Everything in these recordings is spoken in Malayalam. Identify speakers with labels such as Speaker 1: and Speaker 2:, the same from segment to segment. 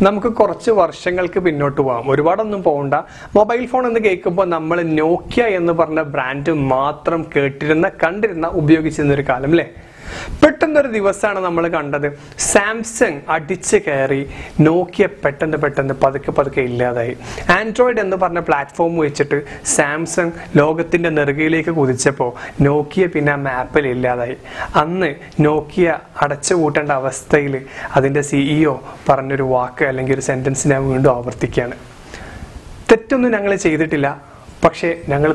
Speaker 1: നമുക്ക് കുറച്ച് വർഷങ്ങൾക്ക് പിന്നോട്ട് പോകാം, ഒരുപാടൊന്നും പോകണ്ട. മൊബൈൽ ഫോൺ എന്ന് കേൾക്കുമ്പോൾ നമ്മൾ നോക്കിയ എന്ന് പറഞ്ഞ ബ്രാൻഡ് മാത്രം കണ്ടിരുന്ന ഉപയോഗിച്ചിരുന്ന ഒരു കാലം അല്ലേ. പെട്ടെന്നൊരു ദിവസമാണ് നമ്മൾ കണ്ടത് സാംസങ് അടിച്ച് കയറി, നോക്കിയ പെട്ടെന്ന് പതുക്കെ ഇല്ലാതായി. ആൻഡ്രോയിഡ് എന്ന് പറഞ്ഞ പ്ലാറ്റ്ഫോം വെച്ചിട്ട് സാംസങ് ലോകത്തിന്റെ നെറുകയിലേക്ക് കുതിച്ചപ്പോൾ നോക്കിയ പിന്നെ മാപ്പിൽ ഇല്ലാതായി. അന്ന് നോക്കിയ അടച്ചുപൂട്ടേണ്ട അവസ്ഥയിൽ അതിന്റെ CEO പറഞ്ഞൊരു വാക്ക് അല്ലെങ്കിൽ ഒരു സെന്റൻസ് ഞാൻ വീണ്ടും ആവർത്തിക്കുകയാണ്. തെറ്റൊന്നും ഞങ്ങൾ ചെയ്തിട്ടില്ല, പക്ഷെ ഞങ്ങൾ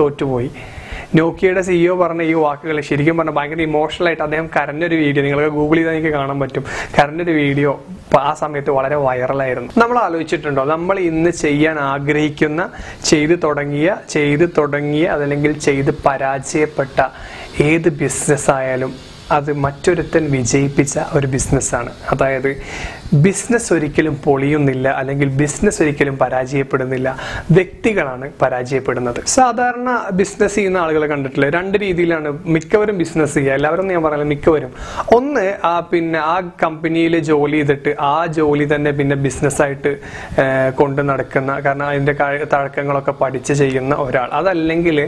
Speaker 1: തോറ്റുപോയി. നോക്കിയയുടെ CEO പറഞ്ഞ ഈ വാക്കുകൾ ശരിക്കും പറഞ്ഞാൽ ഭയങ്കര ഇമോഷണൽ ആയിട്ട് അദ്ദേഹം കരഞ്ഞൊരു വീഡിയോ, നിങ്ങൾക്ക് ഗൂഗിൾ ചെയ്താൽ എനിക്ക് കാണാൻ പറ്റും. കരഞ്ഞൊരു വീഡിയോ ആ സമയത്ത് വളരെ വൈറലായിരുന്നു. നമ്മൾ ആലോചിച്ചിട്ടുണ്ടോ, നമ്മൾ ഇന്ന് ചെയ്യാൻ ആഗ്രഹിക്കുന്ന, ചെയ്തു തുടങ്ങിയ അതല്ലെങ്കിൽ ചെയ്ത് പരാജയപ്പെട്ട ഏത് ബിസിനസ് ആയാലും അത് മറ്റൊരുത്തൻ വിജയിപ്പിച്ച ഒരു ബിസിനസ്സാണ്. അതായത് ബിസിനസ് ഒരിക്കലും പൊളിയുന്നില്ല, അല്ലെങ്കിൽ ബിസിനസ് ഒരിക്കലും പരാജയപ്പെടുന്നില്ല, വ്യക്തികളാണ് പരാജയപ്പെടുന്നത്. സാധാരണ ബിസിനസ് ചെയ്യുന്ന ആളുകളെ കണ്ടിട്ടില്ല, രണ്ട് രീതിയിലാണ് മിക്കവരും ബിസിനസ് ചെയ്യുക. എല്ലാവരും ഞാൻ പറയാം, മിക്കവരും ഒന്ന് ആ കമ്പനിയിൽ ജോലി ചെയ്തിട്ട് ആ ജോലി തന്നെ പിന്നെ ബിസിനസ്സായിട്ട് കൊണ്ട് നടക്കുന്ന, കാരണം അതിൻ്റെ തഴക്കങ്ങളൊക്കെ പഠിച്ച് ചെയ്യുന്ന ഒരാൾ. അതല്ലെങ്കിൽ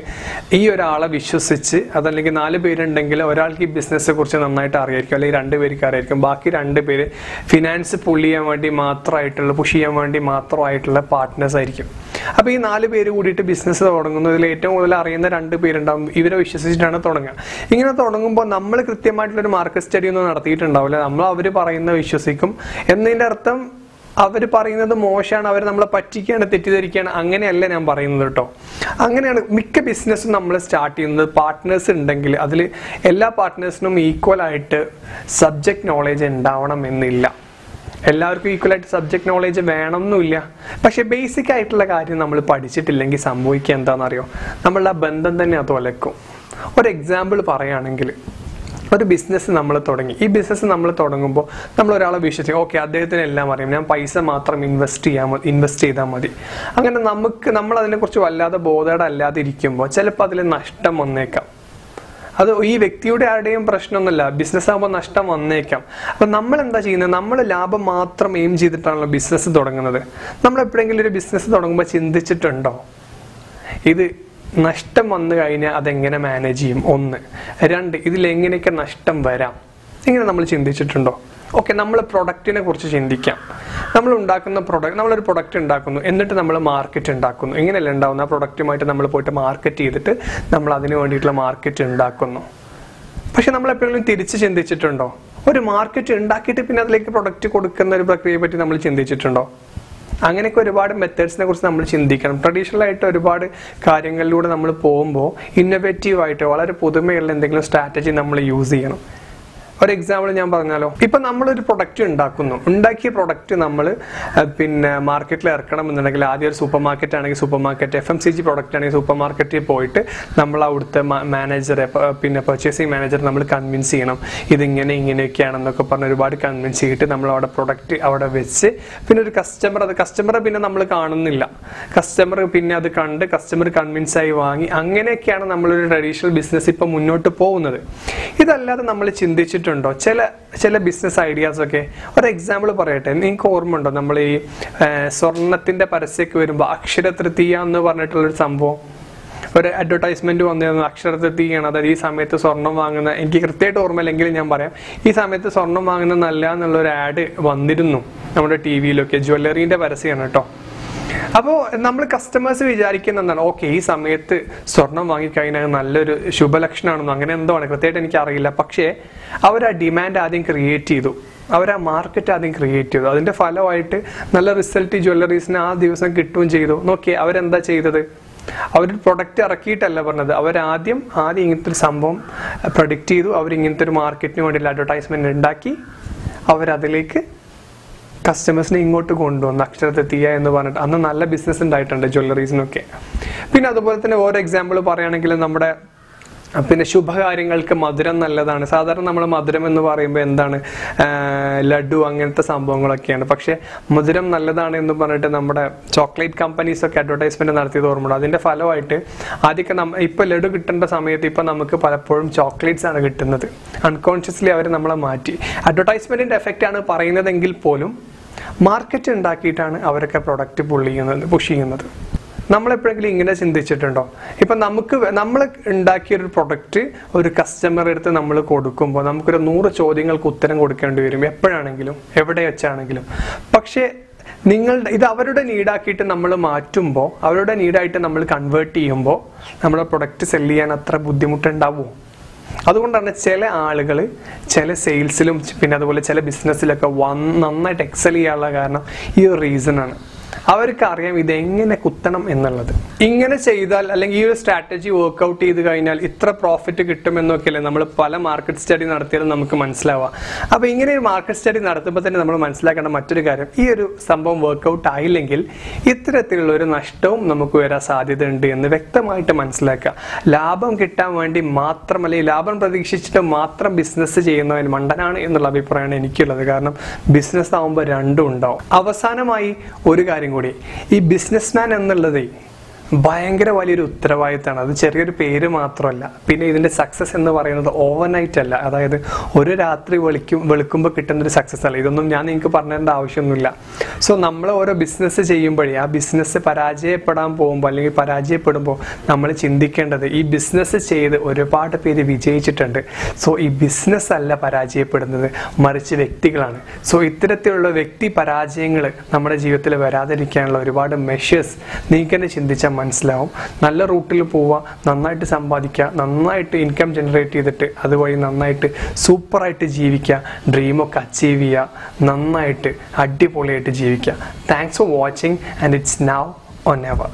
Speaker 1: ഈ ഒരാളെ വിശ്വസിച്ച്, അതല്ലെങ്കിൽ 4 പേരുണ്ടെങ്കിൽ ഒരാൾക്ക് ഈ ബിസിനസ് കുറിച്ച് നന്നായിട്ട് അറിയായിരിക്കും, അല്ലെങ്കിൽ 2 പേർക്ക് അറിയായിരിക്കും, ബാക്കി 2 പേര് ഫിനാൻസ് പുഷ് ചെയ്യാൻ വേണ്ടി മാത്രമായിട്ടുള്ള പാർട്ട്നേഴ്സ് ആയിരിക്കും. അപ്പൊ ഈ 4 പേര് കൂടിയിട്ട് ബിസിനസ് തുടങ്ങുന്നതിൽ ഏറ്റവും കൂടുതൽ അറിയുന്ന 2 പേരുണ്ടാവും. ഇവരെ വിശ്വസിച്ചിട്ടാണ് തുടങ്ങുക. ഇങ്ങനെ തുടങ്ങുമ്പോൾ നമ്മൾ കൃത്യമായിട്ടുള്ളൊരു മാർക്കറ്റ് സ്റ്റഡി ഒന്നും നടത്തിയിട്ടുണ്ടാവില്ല. നമ്മൾ അവർ പറയുന്ന വിശ്വസിക്കും എന്നതിന്റെ അർത്ഥം അവർ പറയുന്നത് മോശമാണ്, അവർ നമ്മളെ പറ്റിക്കുകയാണ്, തെറ്റിദ്ധരിക്കുകയാണ്, അങ്ങനെയല്ല ഞാൻ പറയുന്നത് കേട്ടോ. അങ്ങനെയാണ് മിക്ക ബിസിനസ്സും നമ്മൾ സ്റ്റാർട്ട് ചെയ്യുന്നത്. പാർട്ട്നേഴ്സ് ഉണ്ടെങ്കിൽ അതിൽ എല്ലാ പാർട്ട്നേഴ്സിനും ഈക്വൽ ആയിട്ട് സബ്ജക്ട് നോളേജ് ഉണ്ടാവണം എന്നില്ല. എല്ലാവർക്കും ഈക്വലായിട്ട് സബ്ജക്ട് നോളേജ് വേണമെന്നില്ല. പക്ഷെ ബേസിക് ആയിട്ടുള്ള കാര്യം നമ്മൾ പഠിച്ചിട്ടില്ലെങ്കിൽ സംഭവിക്കുക എന്താണെന്നറിയോ, നമ്മളുടെ ആ ബന്ധം തന്നെ അത് ഒലക്കും. ഒരു എക്സാമ്പിൾ പറയുകയാണെങ്കിൽ, ഒരു ബിസിനസ് നമ്മൾ തുടങ്ങി. ഈ ബിസിനസ് നമ്മൾ തുടങ്ങുമ്പോൾ നമ്മൾ ഒരാളെ വിശ്വസിക്കും, ഓക്കെ അദ്ദേഹത്തിന് എല്ലാം അറിയാം, ഞാൻ പൈസ മാത്രം ഇൻവെസ്റ്റ് ചെയ്താൽ മതി. അങ്ങനെ നമ്മൾ അതിനെക്കുറിച്ച് വല്ലാതെ ബോധേടല്ലാതെ ഇരിക്കുമ്പോൾ ചിലപ്പോൾ അതിൽ നഷ്ടം വന്നേക്കാം. അത് ഈ വ്യക്തിയുടെ ആരുടെയും പ്രശ്നമൊന്നുമില്ല, ബിസിനസ് ആകുമ്പോൾ നഷ്ടം വന്നേക്കാം. അപ്പം നമ്മൾ എന്താ ചെയ്യുന്നത്, നമ്മൾ ലാഭം മാത്രം എയിം ചെയ്തിട്ടാണല്ലോ ബിസിനസ് തുടങ്ങുന്നത്. നമ്മൾ എപ്പോഴെങ്കിലും ഒരു ബിസിനസ് തുടങ്ങുമ്പോൾ ചിന്തിച്ചിട്ടുണ്ടോ ഇത് നഷ്ടം വന്നു കഴിഞ്ഞാൽ അതെങ്ങനെ മാനേജ് ചെയ്യും? 1. 2, ഇതിലെങ്ങനെയൊക്കെ നഷ്ടം വരാം, ഇങ്ങനെ നമ്മൾ ചിന്തിച്ചിട്ടുണ്ടോ? ഓക്കെ, നമ്മൾ പ്രൊഡക്റ്റിനെ കുറിച്ച് ചിന്തിക്കാം. നമ്മളൊരു പ്രൊഡക്റ്റ് ഉണ്ടാക്കുന്നു, എന്നിട്ട് നമ്മൾ മാർക്കറ്റ് ഉണ്ടാക്കുന്നു. ഇങ്ങനെയല്ല ഉണ്ടാവുന്ന, ആ പ്രൊഡക്റ്റുമായിട്ട് നമ്മൾ പോയിട്ട് മാർക്കറ്റ് ചെയ്തിട്ട് നമ്മൾ അതിന് വേണ്ടിയിട്ടുള്ള മാർക്കറ്റ് ഉണ്ടാക്കുന്നു. പക്ഷെ നമ്മൾ എപ്പോഴും തിരിച്ച് ചിന്തിച്ചിട്ടുണ്ടോ, ഒരു മാർക്കറ്റ് ഉണ്ടാക്കിയിട്ട് പിന്നെ അതിലേക്ക് പ്രൊഡക്റ്റ് കൊടുക്കുന്ന ഒരു പ്രക്രിയയെ പറ്റി നമ്മൾ ചിന്തിച്ചിട്ടുണ്ടോ? അങ്ങനെയൊക്കെ ഒരുപാട് മെത്തേഡ്സിനെ കുറിച്ച് നമ്മൾ ചിന്തിക്കണം. ട്രഡീഷണൽ ആയിട്ട് ഒരുപാട് കാര്യങ്ങളിലൂടെ നമ്മൾ പോകുമ്പോൾ ഇന്നോവേറ്റീവായിട്ട് വളരെ പുതുമയുള്ള എന്തെങ്കിലും സ്ട്രാറ്റജി നമ്മൾ യൂസ് ചെയ്യണം. ഒരു എക്സാമ്പിൾ ഞാൻ പറഞ്ഞാലോ, ഇപ്പൊ നമ്മളൊരു പ്രൊഡക്റ്റ് ഉണ്ടാക്കിയ പ്രൊഡക്റ്റ് നമ്മൾ പിന്നെ മാർക്കറ്റിൽ ഇറക്കണം എന്നുണ്ടെങ്കിൽ ആദ്യം ഒരു സൂപ്പർ മാർക്കറ്റ് ആണെങ്കിൽ സൂപ്പർ മാർക്കറ്റ്, FMCG പ്രൊഡക്റ്റ് ആണെങ്കിൽ സൂപ്പർ മാർക്കറ്റിൽ പോയിട്ട് നമ്മൾ അവിടുത്തെ മാനേജറെ, പിന്നെ പർച്ചേസിങ് മാനേജർ നമ്മൾ കൺവിൻസ് ചെയ്യണം, ഇങ്ങനെയൊക്കെയാണെന്നൊക്കെ പറഞ്ഞ് ഒരുപാട് കൺവിൻസ് ചെയ്തിട്ട് നമ്മൾ അവിടെ പ്രൊഡക്റ്റ് അവിടെ വെച്ച്, പിന്നെ ഒരു കസ്റ്റമറെ പിന്നെ നമ്മൾ കാണുന്നില്ല, കസ്റ്റമർ പിന്നെ അത് കണ്ട് കസ്റ്റമർ കൺവിൻസ് ആയി വാങ്ങി, അങ്ങനെയൊക്കെയാണ് നമ്മളൊരു ട്രഡീഷണൽ ബിസിനസ് ഇപ്പൊ മുന്നോട്ട് പോകുന്നത്. ഇതല്ലാതെ നമ്മൾ ചിന്തിച്ചിട്ടുണ്ടോ ചില ബിസിനസ് ഐഡിയാസ് ഒക്കെ? ഒരു എക്സാമ്പിൾ പറയട്ടെ, നിങ്ങൾക്ക് ഓർമ്മ ഉണ്ടോ, നമ്മൾ ഈ സ്വർണത്തിന്റെ പരസ്യമൊക്കെ വരുമ്പോൾ അക്ഷയ തൃതീയ എന്ന് പറഞ്ഞിട്ടുള്ളൊരു സംഭവം, ഒരു അഡ്വർടൈസ്മെന്റ് വന്നിരുന്നു, അക്ഷയ തൃതീയാണ്, അതായത് ഈ സമയത്ത് സ്വർണം വാങ്ങുന്ന, എനിക്ക് കൃത്യമായിട്ട് ഓർമ്മയില്ലെങ്കിലും ഞാൻ പറയാം, ഈ സമയത്ത് സ്വർണം വാങ്ങുന്നത് നല്ല എന്നുള്ളൊരു ആഡ് വന്നിരുന്നു നമ്മുടെ TV-ലൊക്കെ. ജ്വല്ലറിന്റെ പരസ്യമാണ് കേട്ടോ. അപ്പോൾ നമ്മൾ കസ്റ്റമേഴ്സ് വിചാരിക്കുന്ന എന്താണ്, ഓക്കെ ഈ സമയത്ത് സ്വർണം വാങ്ങിക്കഴിഞ്ഞാൽ നല്ലൊരു ശുഭലക്ഷണമാണെന്നോ അങ്ങനെ എന്തോ ആണ്, കൃത്യമായിട്ട് എനിക്ക് അറിയില്ല. പക്ഷേ അവർ ആ ഡിമാൻഡ് ആദ്യം ക്രിയേറ്റ് ചെയ്തു, അവർ ആ മാർക്കറ്റ് ആദ്യം ക്രിയേറ്റ് ചെയ്തു. അതിന്റെ ഫലമായിട്ട് നല്ല റിസൾട്ട് ജ്വല്ലറീസിന് ആ ദിവസം കിട്ടുകയും ചെയ്തു. നോക്കിയേ അവരെന്താ ചെയ്തത്, അവരൊരു പ്രൊഡക്റ്റ് ഇറക്കിയിട്ടല്ല പറഞ്ഞത്, അവരാദ്യം ഇങ്ങനത്തെ ഒരു സംഭവം പ്രൊഡിക്റ്റ് ചെയ്തു, അവരിങ്ങനത്തെ ഒരു മാർക്കറ്റിന് വേണ്ടിയുള്ള അഡ്വർടൈസ്മെന്റ് ഉണ്ടാക്കി, അവരതിലേക്ക് കസ്റ്റമേഴ്സിനെ ഇങ്ങോട്ട് കൊണ്ടുവന്നു. അക്ഷയ തൃതീയ എന്ന് പറഞ്ഞിട്ട് അന്ന് നല്ല ബിസിനസ് ഉണ്ടായിട്ടുണ്ട് ജ്വല്ലറീസിനൊക്കെ. പിന്നെ അതുപോലെ തന്നെ ഓരോ എക്സാമ്പിൾ പറയുകയാണെങ്കിൽ നമ്മുടെ പിന്നെ ശുഭകാര്യങ്ങൾക്ക് മധുരം നല്ലതാണ്. സാധാരണ നമ്മൾ മധുരം എന്ന് പറയുമ്പോൾ എന്താണ്, ലഡു അങ്ങനത്തെ സംഭവങ്ങളൊക്കെയാണ്. പക്ഷെ മധുരം നല്ലതാണ് എന്ന് പറഞ്ഞിട്ട് നമ്മുടെ ചോക്ലേറ്റ് കമ്പനീസൊക്കെ അഡ്വർടൈസ്മെന്റ് നടത്തിയത് ഓർമ്മയുണ്ട്. അതിന്റെ ഫലമായിട്ട് ആദ്യമൊക്കെ ഇപ്പൊ ലഡു കിട്ടേണ്ട സമയത്ത് ഇപ്പൊ നമുക്ക് പലപ്പോഴും ചോക്ലേറ്റ്സ് ആണ് കിട്ടുന്നത്. അൺകോൺഷ്യസ്ലി അവർ നമ്മളെ മാറ്റി. അഡ്വർടൈസ്മെന്റിന്റെ എഫക്റ്റ് ആണ് പറയുന്നതെങ്കിൽ പോലും മാർക്കറ്റ് ഉണ്ടാക്കിയിട്ടാണ് അവരൊക്കെ പ്രൊഡക്റ്റ് പുഷ് ചെയ്യുന്നത്. നമ്മളെപ്പോഴെങ്കിലും ഇങ്ങനെ ചിന്തിച്ചിട്ടുണ്ടോ? ഇപ്പം നമ്മൾ ഉണ്ടാക്കിയൊരു പ്രൊഡക്റ്റ് ഒരു കസ്റ്റമർ അടുത്ത് നമ്മൾ കൊടുക്കുമ്പോൾ നമുക്കൊരു 100 ചോദ്യങ്ങൾക്ക് ഉത്തരം കൊടുക്കേണ്ടി വരും, എപ്പോഴാണെങ്കിലും എവിടെ വെച്ചാണെങ്കിലും. പക്ഷേ ഇത് അവരുടെ നീഡാക്കിയിട്ട് നമ്മൾ മാറ്റുമ്പോൾ, അവരുടെ നീഡായിട്ട് നമ്മൾ കൺവേർട്ട് ചെയ്യുമ്പോൾ നമ്മുടെ പ്രൊഡക്റ്റ് സെല് ചെയ്യാൻ അത്ര ബുദ്ധിമുട്ടുണ്ടാവുമോ? അതുകൊണ്ടാണ് ചില ആളുകൾ ചില സെയിൽസിലും പിന്നെ അതുപോലെ ചില ബിസിനസ്സിലൊക്കെ നന്നായിട്ട് എക്സൽ ചെയ്യാനുള്ള കാരണം ഈ ഒരു റീസൺ ആണ്. അവർക്ക് അറിയാം ഇതെങ്ങനെ കുത്തണം എന്നുള്ളത്. ഇങ്ങനെ ചെയ്താൽ അല്ലെങ്കിൽ ഈ ഒരു സ്ട്രാറ്റജി വർക്ക്ഔട്ട് ചെയ്ത് കഴിഞ്ഞാൽ ഇത്ര പ്രോഫിറ്റ് കിട്ടുമെന്നൊക്കെയല്ലേ നമ്മൾ പല മാർക്കറ്റ് സ്റ്റഡി നടത്തിയാലും നമുക്ക് മനസ്സിലാവുക. അപ്പോൾ ഇങ്ങനെ ഒരു മാർക്കറ്റ് സ്റ്റഡി നടത്തുമ്പോൾ തന്നെ നമ്മൾ മനസ്സിലാക്കേണ്ട മറ്റൊരു കാര്യം, ഈ ഒരു സംഭവം വർക്ക്ഔട്ട് ആയില്ലെങ്കിൽ ഇത്തരത്തിലുള്ള ഒരു നഷ്ടവും നമുക്ക് വരാൻ സാധ്യതയുണ്ട് എന്ന് വ്യക്തമായിട്ട് മനസ്സിലാക്കുക. ലാഭം കിട്ടാൻ വേണ്ടി മാത്രം അല്ലെങ്കിൽ ലാഭം പ്രതീക്ഷിച്ചിട്ട് മാത്രം ബിസിനസ് ചെയ്യുന്നവൻ മണ്ടനാണ് എന്നുള്ള അഭിപ്രായമാണ് എനിക്കുള്ളത്. കാരണം ബിസിനസ് ആകുമ്പോൾ രണ്ടും ഉണ്ടാവും. അവസാനമായി ഒരു കാര്യം കൂടി, ഈ ബിസിനസ്മാൻ എന്നുള്ളത് ഭയങ്കര വലിയൊരു ഉത്തരവാദിത്തമാണ്. അത് ചെറിയൊരു പേര് മാത്രമല്ല. പിന്നെ ഇതിന്റെ സക്സസ് എന്ന് പറയുന്നത് ഓവർനൈറ്റ് അല്ല. അതായത് ഒരു രാത്രി വെളുക്കുമ്പോൾ കിട്ടുന്നൊരു സക്സസ് അല്ല. ഇതൊന്നും ഞാൻ നിങ്ങൾക്ക് പറഞ്ഞേണ്ട ആവശ്യമൊന്നുമില്ല. സോ നമ്മൾ ഓരോ ബിസിനസ് ചെയ്യുമ്പോഴേ ആ ബിസിനസ് പരാജയപ്പെടാൻ പോകുമ്പോൾ അല്ലെങ്കിൽ പരാജയപ്പെടുമ്പോൾ നമ്മൾ ചിന്തിക്കേണ്ടത് ഈ ബിസിനസ് ചെയ്ത് ഒരുപാട് പേര് വിജയിച്ചിട്ടുണ്ട്. സോ ഈ ബിസിനസ് അല്ല പരാജയപ്പെടുന്നത്, മറിച്ച് വ്യക്തികളാണ്. സോ ഇത്തരത്തിലുള്ള വ്യക്തി പരാജയങ്ങൾ നമ്മുടെ ജീവിതത്തിൽ വരാതിരിക്കാനുള്ള ഒരുപാട് മെഷേഴ്സ് നിങ്ങൾക്ക് തന്നെ ചിന്തിച്ചാൽ മനസ്സിലാവും. നല്ല റൂട്ടിൽ പോവുക, നന്നായിട്ട് സമ്പാദിക്കുക, നന്നായിട്ട് ഇൻകം ജനറേറ്റ് ചെയ്തിട്ട് അതുവഴി നന്നായിട്ട് സൂപ്പറായിട്ട് ജീവിക്കുക, ഡ്രീമൊക്കെ അച്ചീവ് ചെയ്യുക, നന്നായിട്ട് അടിപൊളിയായിട്ട് ജീവിക്കുക. Thanks for watching and it's now or never.